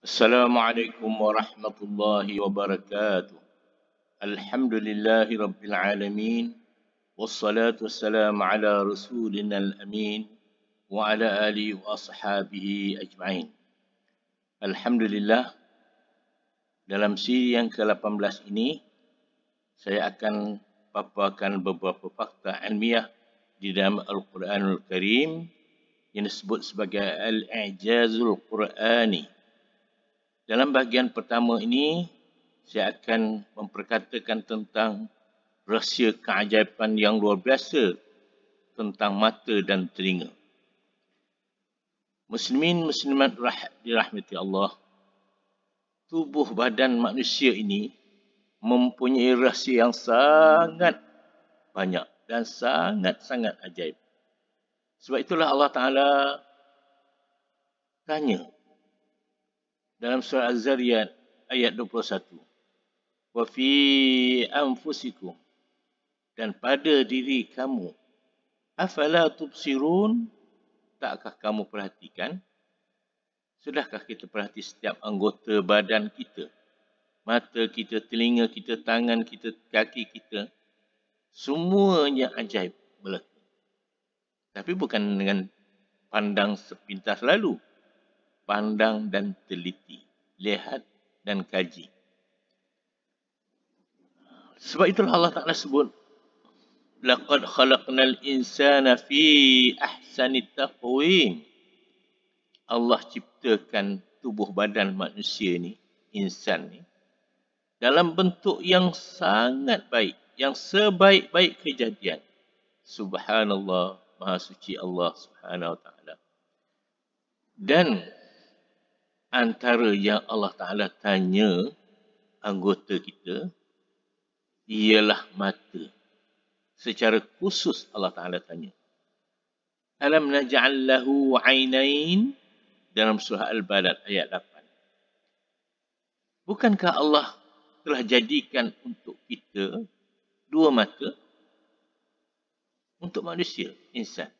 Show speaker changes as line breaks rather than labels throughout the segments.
Assalamualaikum warahmatullahi wabarakatuh. Alhamdulillahi rabbil alamin. Wassalatu wassalamu ala rasulina al-amin. Wa ala alihi wa ashabihi ajma'in. Alhamdulillah, dalam siri yang ke-18 ini, saya akan paparkan beberapa fakta ilmiah di dalam Al-Quranul Karim yang disebut sebagai Al-I'jazul Qur'ani. Dalam bahagian pertama ini, saya akan memperkatakan tentang rahsia keajaiban yang luar biasa tentang mata dan telinga. Muslimin muslimat dirahmati Allah, tubuh badan manusia ini mempunyai rahsia yang sangat banyak dan sangat-sangat ajaib. Sebab itulah Allah Ta'ala tanya dalam surah Az-Zariyat ayat 21. Wa fi anfusikum, dan pada diri kamu. Afala tubsirun, takkah kamu perhatikan? Sudahkah kita perhati setiap anggota badan kita? Mata kita, telinga kita, tangan kita, kaki kita. Semuanya ajaib belaka. Tapi bukan dengan pandang sepintas lalu. Pandang dan teliti. Lihat dan kaji. Sebab itulah Allah Ta'ala sebut, laqad khalaqnal insana fi ahsani taqwim. Allah ciptakan tubuh badan manusia ni, insan ni, dalam bentuk yang sangat baik, yang sebaik-baik kejadian. Subhanallah, Maha Suci Allah Subhanahu Wa Ta'ala. Dan antara yang Allah Ta'ala tanya anggota kita ialah mata. Secara khusus Allah Ta'ala tanya, alam naj'al lahu 'ainain, dalam surah Al-Balad ayat 8. Bukankah Allah telah jadikan untuk kita dua mata? Untuk manusia, insan.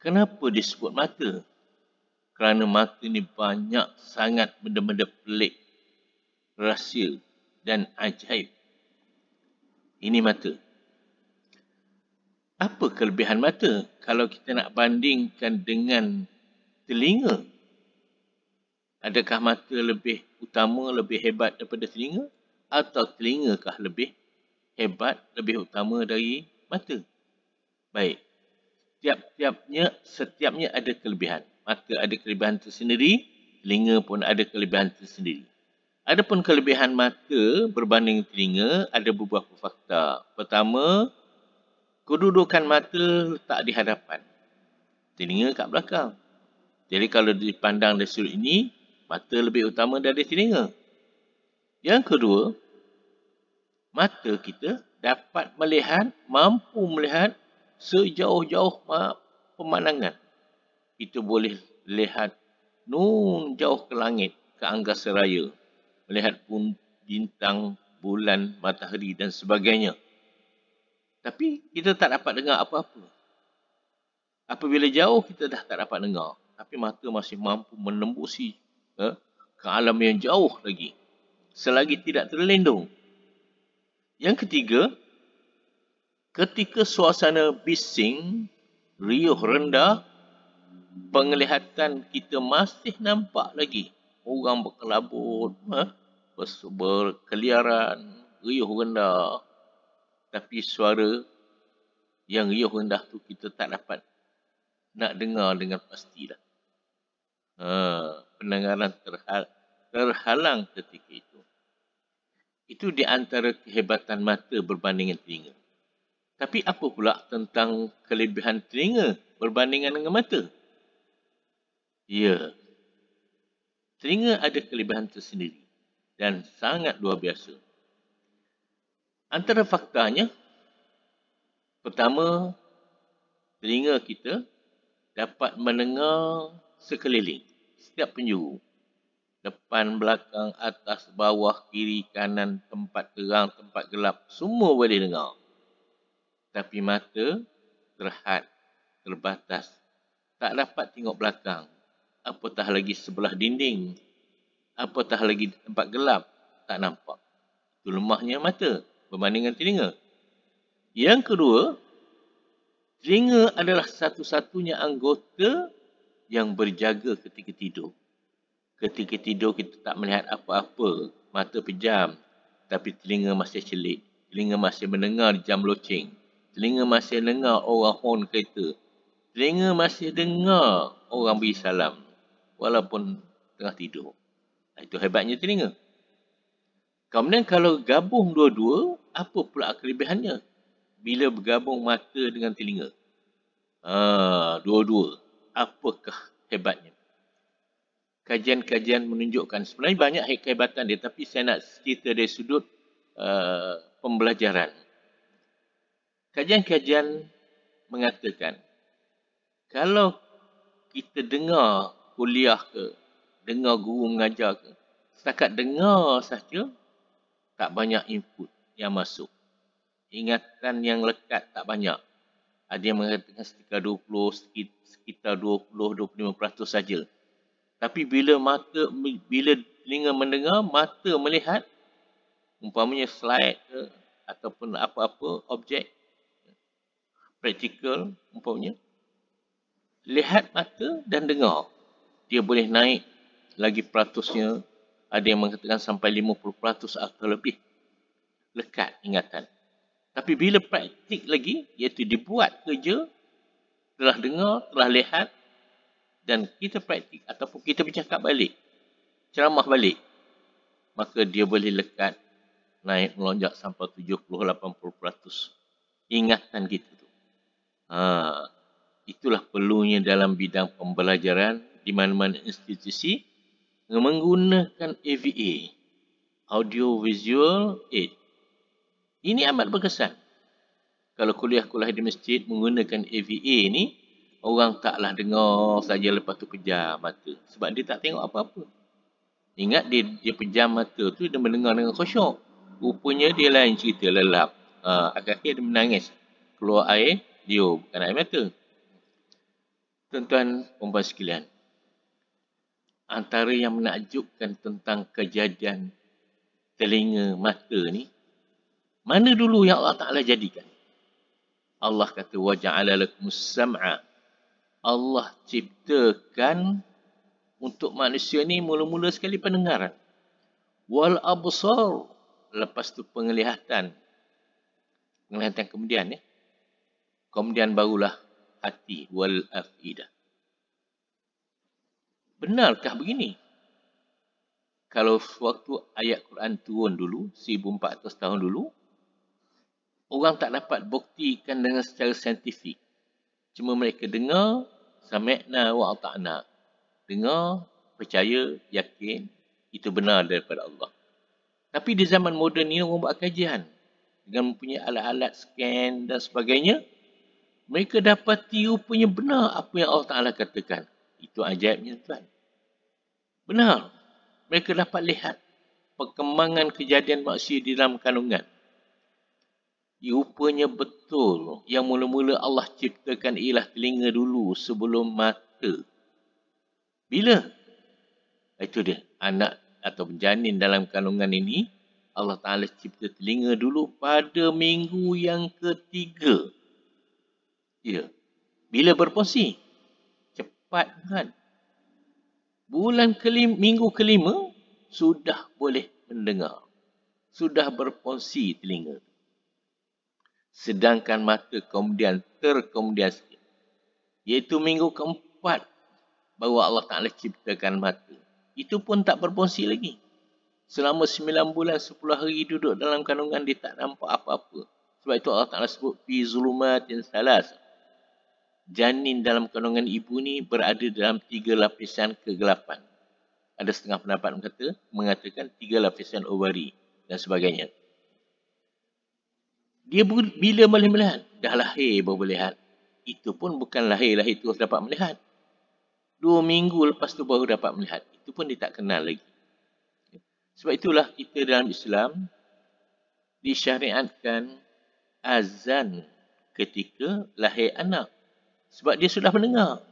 Kenapa disebut mata? Kerana mata ni banyak sangat benda-benda pelik, rahsia dan ajaib. Ini mata. Apa kelebihan mata kalau kita nak bandingkan dengan telinga? Adakah mata lebih utama, lebih hebat daripada telinga? Atau telingakah lebih hebat, lebih utama dari mata? Baik. Setiapnya ada kelebihan. Mata ada kelebihan tersendiri, telinga pun ada kelebihan tersendiri. Adapun kelebihan mata berbanding telinga, ada beberapa fakta. Pertama, kedudukan mata letak di hadapan, telinga kat belakang. Jadi kalau dipandang dari sudut ini, mata lebih utama dari telinga. Yang kedua, mata kita dapat melihat, mampu melihat sejauh-jauh pemandangan. Kita boleh lihat nun jauh ke langit, ke angkasa raya. Melihat pun bintang, bulan, matahari dan sebagainya. Tapi kita tak dapat dengar apa-apa. Apabila jauh kita dah tak dapat dengar. Tapi mata masih mampu menembusi ke alam yang jauh lagi. Selagi tidak terlindung. Yang ketiga, ketika suasana bising, riuh rendah, penglihatan kita masih nampak lagi orang berkelabut, berkeliaran, riuh rendah. Tapi suara yang riuh rendah tu kita tak dapat nak dengar dengan pastilah. Pendengaran terhalang ketika itu. Itu di antara kehebatan mata berbanding dengan telinga. Tapi apa pula tentang kelebihan telinga berbandingan dengan mata? Ya, telinga ada kelebihan tersendiri dan sangat luar biasa. Antara faktanya, pertama, telinga kita dapat mendengar sekeliling, setiap penjuru. Depan, belakang, atas, bawah, kiri, kanan, tempat terang, tempat gelap, semua boleh dengar. Tapi mata terhad, terbatas, tak dapat tengok belakang, apatah lagi sebelah dinding. Apatah lagi di tempat gelap, tak nampak. Itu lemahnya mata berbandingkan telinga. Yang kedua, telinga adalah satu-satunya anggota yang berjaga ketika tidur. Ketika tidur kita tak melihat apa-apa, mata pejam, tapi telinga masih celik. Telinga masih mendengar jam loceng. Telinga masih dengar orang horn kereta. Telinga masih dengar orang beri salam walaupun tengah tidur. Itu hebatnya telinga. Kemudian kalau gabung dua-dua, apa pula kelebihannya? Bila bergabung mata dengan telinga. Dua-dua. Apakah hebatnya? Kajian-kajian menunjukkan sebenarnya banyak kehebatan dia, tapi saya nak cerita dari sudut pembelajaran. Kajian-kajian mengatakan kalau kita dengar kuliah ke, dengar guru mengajar ke, setakat dengar saja tak banyak input yang masuk. Ingatan yang lekat tak banyak. Ada yang mengatakan sekitar 20-25% saja. Tapi bila telinga mendengar, mata melihat, umpamanya slide ke, ataupun apa-apa objek praktikal, umpamanya, lihat mata dan dengar. Dia boleh naik lagi peratusnya, ada yang mengatakan sampai 50% atau lebih lekat ingatan. Tapi bila praktik lagi, iaitu dibuat kerja, telah dengar, telah lihat, dan kita praktik ataupun kita bercakap balik, ceramah balik, maka dia boleh lekat, naik melonjak sampai 70-80% ingatan kita tu. Itulah perlunya dalam bidang pembelajaran di mana-mana institusi menggunakan AVA, Audio Visual Aid. Ini amat berkesan. Kalau kuliah-kuliah di masjid menggunakan AVA ni, orang taklah dengar saja lepas tu pejam mata. Sebab dia tak tengok apa-apa. Ingat dia pejam mata tu, dia mendengar dengan khusyuk. Rupanya dia lain cerita, lelap. Akhir-akhir dia menangis. Keluar air, dia bukan air mata. Tuan-tuan, perempuan sekalian, antara yang menakjubkan tentang kejadian telinga mata ni, mana dulu yang Allah Ta'ala jadikan? Allah kata, وَجَعَلَ لَكُمُ السَّمْعَ. Allah ciptakan untuk manusia ni mula-mula sekali pendengaran. Wal absar, lepas tu penglihatan. Penglihatan kemudian ya. Kemudian barulah hati, wal afidah. Benarkah begini? Kalau waktu ayat Quran turun dulu, 1400 tahun dulu, orang tak dapat buktikan dengan secara saintifik. Cuma mereka dengar, sami'na wa ata'na. Dengar, percaya, yakin, itu benar daripada Allah. Tapi di zaman moden ni orang buat kajian. Dengan mempunyai alat-alat scan dan sebagainya, mereka dapati rupanya benar apa yang Allah Ta'ala katakan. Itu ajaibnya tuan. Benar. Mereka dapat lihat perkembangan kejadian manusia di dalam kandungan. Rupanya betul yang mula-mula Allah ciptakan ialah telinga dulu sebelum mata. Bila? Itu dia. Anak atau janin dalam kandungan ini, Allah Ta'ala cipta telinga dulu pada minggu yang ketiga. Ya. Bila berfungsi? Cepat kan? Minggu kelima, sudah boleh mendengar. Sudah berfungsi telinga. Sedangkan mata kemudian sikit. Iaitu minggu keempat, baru Allah Ta'ala ciptakan mata. Itu pun tak berfungsi lagi. Selama 9 bulan, 10 hari duduk dalam kandungan, dia tak nampak apa-apa. Sebab itu Allah Ta'ala sebut, fi zulumatin salas. Janin dalam kandungan ibu ni berada dalam 3 lapisan kegelapan. Ada setengah pendapat mengatakan 3 lapisan ovari dan sebagainya. Dia bila boleh melihat? Dah lahir baru boleh lihat. Itu pun bukan lahir terus dapat melihat. 2 minggu lepas tu baru dapat melihat. Itu pun dia tak kenal lagi. Sebab itulah kita dalam Islam disyariatkan azan ketika lahir anak. Sebab dia sudah mendengar.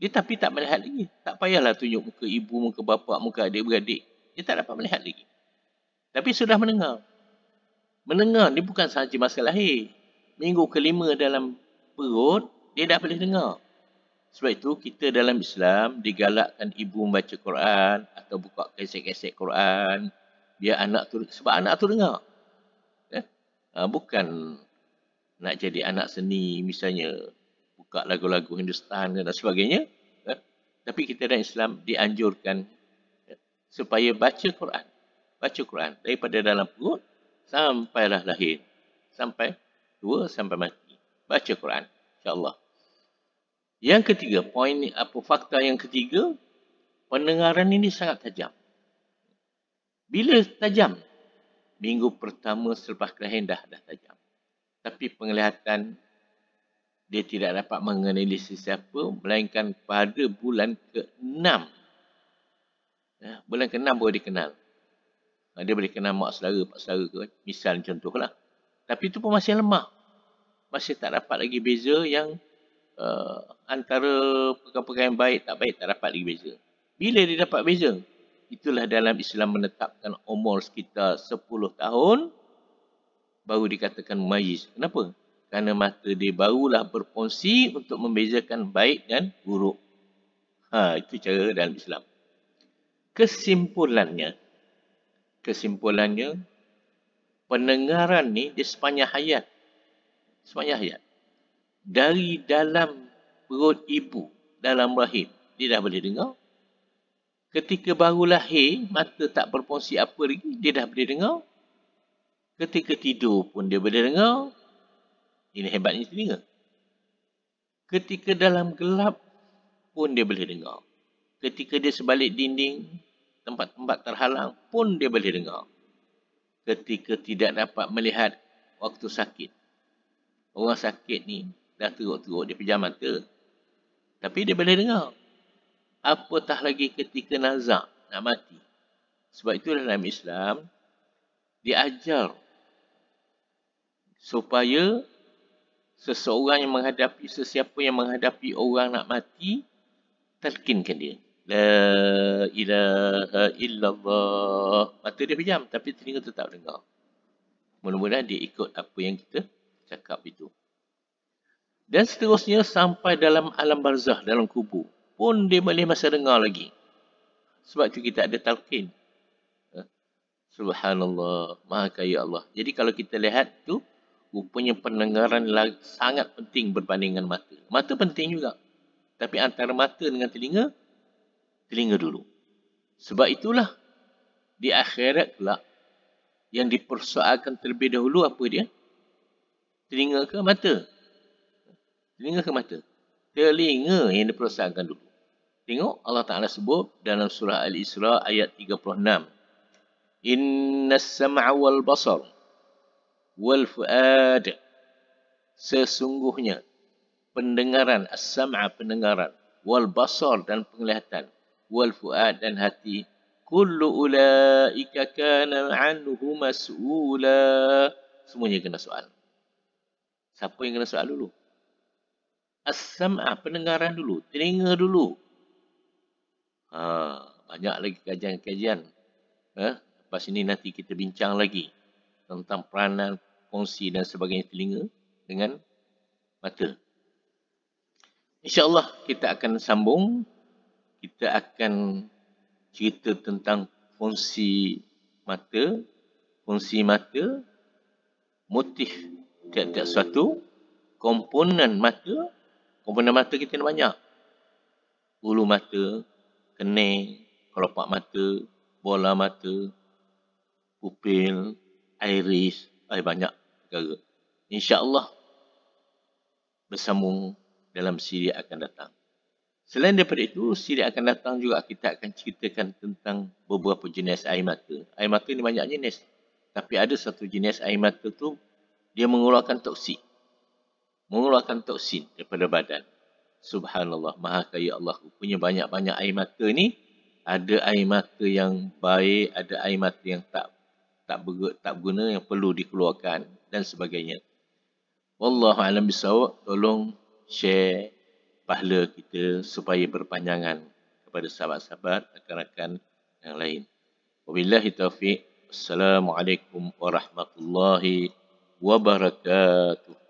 Dia tapi tak melihat lagi. Tak payahlah tunjuk muka ibu, muka bapa, muka adik-beradik. Dia tak dapat melihat lagi. Tapi sudah mendengar. Mendengar ni bukan sahaja masa lahir. Minggu kelima dalam perut, dia dah boleh dengar. Sebab itu kita dalam Islam digalakkan ibu membaca Quran atau buka kaset-kaset Quran. Biar anak tu, sebab anak tu dengar. Bukan nak jadi anak seni misalnya. Buka lagu-lagu Hindustan dan sebagainya. Tapi kita dalam Islam dianjurkan supaya baca Quran. Baca Quran daripada dalam perut sampailah lahir. Sampai tua, sampai mati. Baca Quran. InsyaAllah. Yang ketiga, fakta yang ketiga, pendengaran ini sangat tajam. Bila tajam? Minggu pertama selepas kelahiran dah tajam. Tapi penglihatan dia tidak dapat mengenali sesiapa melainkan pada bulan ke-6. Bulan ke-6 baru dia kenal. Dia boleh kenal mak saudara, pak saudara ke. Misal contohlah. Tapi itu pun masih lemah. Masih tak dapat lagi beza yang antara perkara-perkara yang baik tak dapat lagi beza. Bila dia dapat beza? Itulah dalam Islam menetapkan umur sekitar 10 tahun baru dikatakan mumayyiz. Kenapa? Kerana mata dia barulah berfungsi untuk membezakan baik dan buruk. Itu cara dalam Islam. Kesimpulannya, pendengaran ni dia sepanjang hayat. Sepanjang hayat. Dari dalam perut ibu, dalam rahim, dia dah boleh dengar. Ketika baru lahir, mata tak berfungsi apa lagi, dia dah boleh dengar. Ketika tidur pun dia boleh dengar. Ini hebatnya telinga. Ketika dalam gelap pun dia boleh dengar. Ketika dia sebalik dinding, tempat-tempat terhalang pun dia boleh dengar. Ketika tidak dapat melihat waktu sakit. Orang sakit ni dah teruk-teruk, dia pejam mata. Tapi dia boleh dengar. Apatah lagi ketika nazak, nak mati. Sebab itu dalam Islam, diajar supaya sesiapa yang menghadapi orang nak mati, talqinkan dia. La ilaha illallah. Mata dia pejam, tapi telinga tetap dengar. Mudah-mudahan dia ikut apa yang kita cakap itu. Dan seterusnya sampai dalam alam barzah, dalam kubur. Pun dia boleh masa dengar lagi. Sebab itu kita ada talqin. Subhanallah, Maha Kaya Allah. Jadi kalau kita lihat tu, rupanya pendengaran sangat penting berbanding dengan mata. Mata penting juga. Tapi antara mata dengan telinga, telinga dulu. Sebab itulah di akhirat pula yang dipersoalkan terlebih dahulu apa dia? Telinga ke mata? Telinga ke mata? Telinga yang dipersoalkan dulu. Tengok Allah Ta'ala sebut dalam surah Al-Isra ayat 36. Innas sam'a wal basar wal fu'ad. Sesungguhnya pendengaran, as-sam'a pendengaran, wal basar dan penglihatan, wal fu'ad dan hati, kullu ulaika kana anhu mas'ula. Semuanya kena soal. Siapa yang kena soal dulu? As-sam'a pendengaran dulu, telinga dulu. Banyak lagi kajian-kajian. Lepas ini nanti kita bincang lagi tentang peranan, fungsi dan sebagainya telinga dengan mata. InsyaAllah kita akan sambung. Kita akan cerita tentang fungsi mata, motif tiap-tiap suatu, komponen mata. Komponen mata kita ada banyak. Bulu mata, kening, kelopak mata, bola mata, pupil, iris, banyak perkara. InsyaAllah bersambung dalam siri akan datang. Selain daripada itu, siri akan datang juga kita akan ceritakan tentang beberapa jenis air mata. Air mata ni banyak jenis. Tapi ada satu jenis air mata tu, dia mengeluarkan toksin. Mengeluarkan toksin daripada badan. Subhanallah, Maha Kaya Allah. Punya banyak-banyak air mata ni. Ada air mata yang baik, ada air mata yang tak berguna, yang perlu dikeluarkan dan sebagainya. Wallahu a'lam bishawab. Tolong share, pahala kita supaya berpanjangan kepada sahabat-sahabat, rakan-rakan yang lain. Wabillahi taufiq. Assalamualaikum warahmatullahi wabarakatuh.